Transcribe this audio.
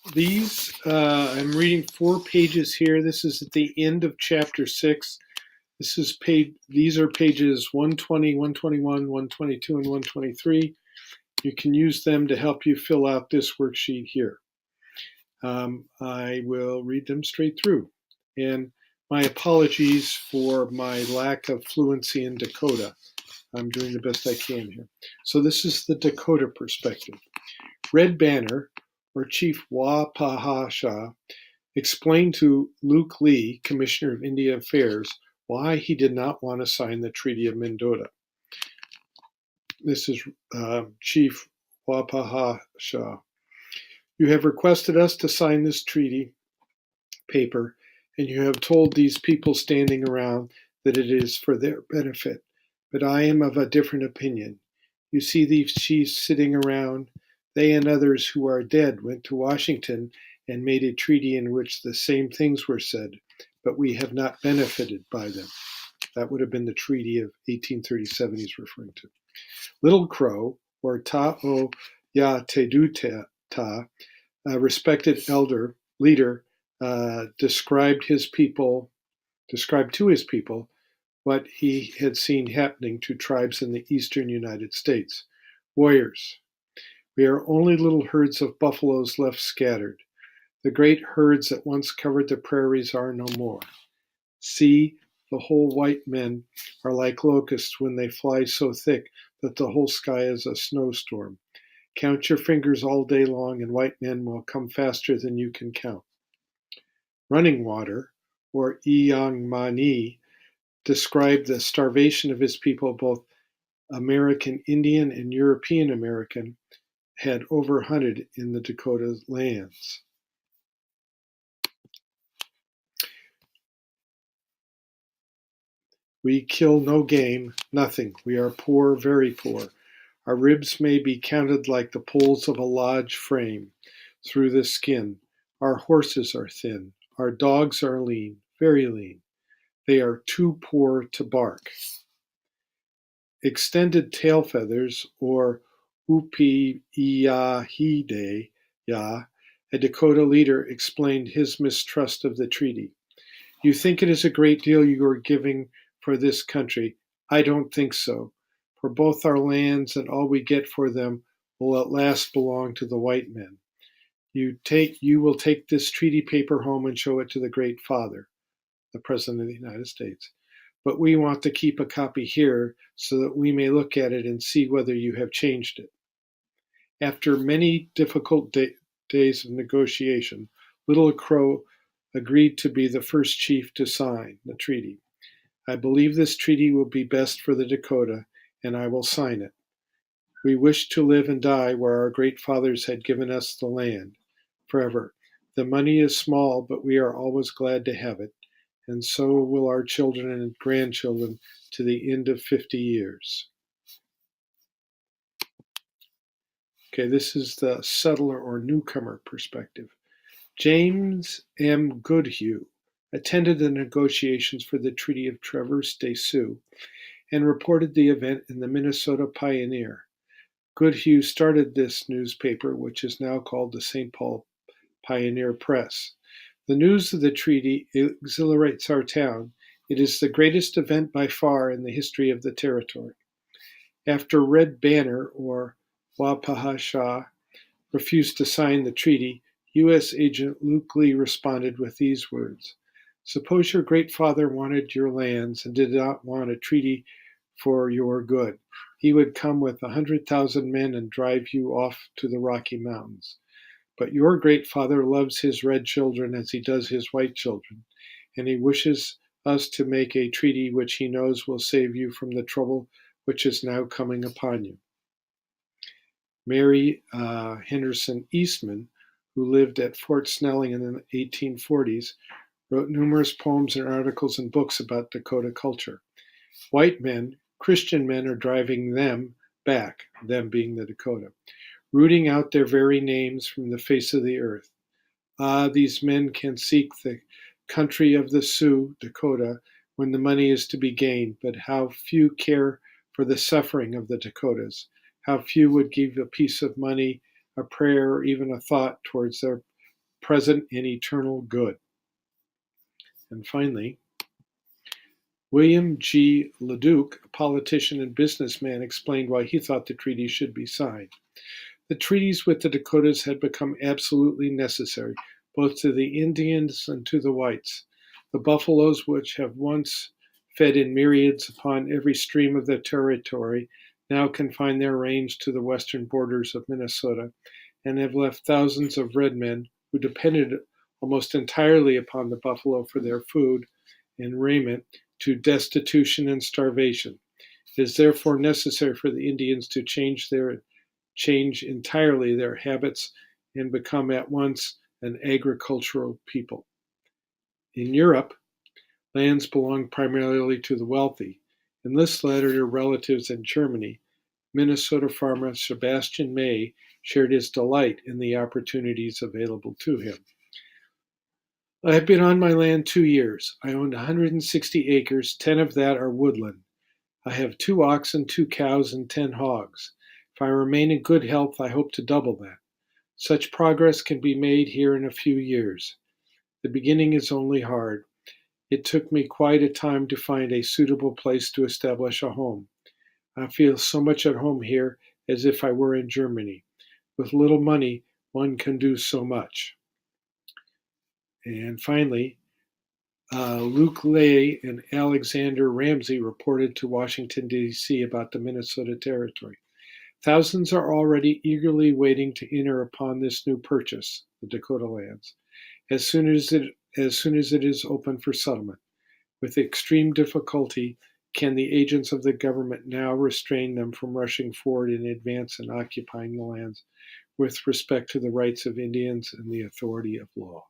I'm reading 4 pages here. This is at the end of chapter 6. These are pages 120, 121, 122, and 123. You can use them to help you fill out this worksheet here. I will read them straight through. And my apologies for my lack of fluency in Dakota. I'm doing the best I can here. So this is the Dakota perspective. Red Banner, or Chief Wapahasha, explained to Luke Lee, Commissioner of Indian Affairs, why he did not want to sign the Treaty of Mendota. This is Chief Wapahasha. You have requested us to sign this treaty paper, and you have told these people standing around that it is for their benefit. But I am of a different opinion. You see these chiefs sitting around. They and others who are dead went to Washington and made a treaty in which the same things were said, but we have not benefited by them. That would have been the Treaty of 1837 he's referring to. Little Crow, or Ta'o Ya Teduta, a respected leader, described to his people what he had seen happening to tribes in the eastern United States. Warriors, we are only little herds of buffaloes left scattered. The great herds that once covered the prairies are no more. See, the whole white men are like locusts when they fly so thick that the whole sky is a snowstorm. Count your fingers all day long, and white men will come faster than you can count. Running Water, or Iyang Mani, described the starvation of his people, both American Indian and European American, had overhunted in the Dakota lands. We kill no game, nothing. We are poor, very poor. Our ribs may be counted like the poles of a lodge frame through the skin. Our horses are thin. Our dogs are lean, very lean. They are too poor to bark. Extended tail feathers, or Upiyahide Ya, a Dakota leader, explained his mistrust of the treaty. You think it is a great deal you are giving for this country. I don't think so, for both our lands and all we get for them will at last belong to the white men. You will take this treaty paper home and show it to the Great Father, the President of the United States. But we want to keep a copy here so that we may look at it and see whether you have changed it. After many difficult days of negotiation, Little Crow agreed to be the first chief to sign the treaty. I believe this treaty will be best for the Dakota, and I will sign it. We wish to live and die where our great fathers had given us the land, forever. The money is small, but we are always glad to have it, and so will our children and grandchildren to the end of 50 years. Okay, this is the settler or newcomer perspective. James M. Goodhue attended the negotiations for the Treaty of Traverse des Sioux and reported the event in the Minnesota Pioneer. Goodhue started this newspaper, which is now called the St. Paul Pioneer Press. The news of the treaty exhilarates our town. It is the greatest event by far in the history of the territory. After Red Banner, or Wapahasha, refused to sign the treaty, U.S. Agent Luke Lee responded with these words: Suppose your great father wanted your lands and did not want a treaty for your good. He would come with 100,000 men and drive you off to the Rocky Mountains. But your great father loves his red children as he does his white children, and he wishes us to make a treaty which he knows will save you from the trouble which is now coming upon you. Mary Henderson Eastman, who lived at Fort Snelling in the 1840s, wrote numerous poems and articles and books about Dakota culture. White men, Christian men, are driving them back, them being the Dakota, rooting out their very names from the face of the earth. Ah, these men can seek the country of the Sioux, Dakota, when the money is to be gained, but how few care for the suffering of the Dakotas. How few would give a piece of money, a prayer, or even a thought towards their present and eternal good. And finally, William G. Leduc, a politician and businessman, explained why he thought the treaty should be signed. The treaties with the Dakotas had become absolutely necessary, both to the Indians and to the whites. The buffaloes, which have once fed in myriads upon every stream of their territory, now confine their range to the western borders of Minnesota, and have left thousands of red men who depended almost entirely upon the buffalo for their food and raiment to destitution and starvation. It is therefore necessary for the Indians to change entirely their habits and become at once an agricultural people. In Europe, lands belonged primarily to the wealthy. In this letter to relatives in Germany, Minnesota farmer Sebastian May shared his delight in the opportunities available to him. I have been on my land 2 years. I own 160 acres, 10 of that are woodland. I have 2 oxen, 2 cows, and 10 hogs. If I remain in good health, I hope to double that. Such progress can be made here in a few years. The beginning is only hard. It took me quite a time to find a suitable place to establish a home. I feel so much at home here as if I were in Germany. With little money, one can do so much. And finally, Luke Ley and Alexander Ramsey reported to Washington, D.C. about the Minnesota Territory. Thousands are already eagerly waiting to enter upon this new purchase, the Dakota lands, as soon as it is open for settlement. With extreme difficulty can the agents of the government now restrain them from rushing forward in advance and occupying the lands with respect to the rights of Indians and the authority of law.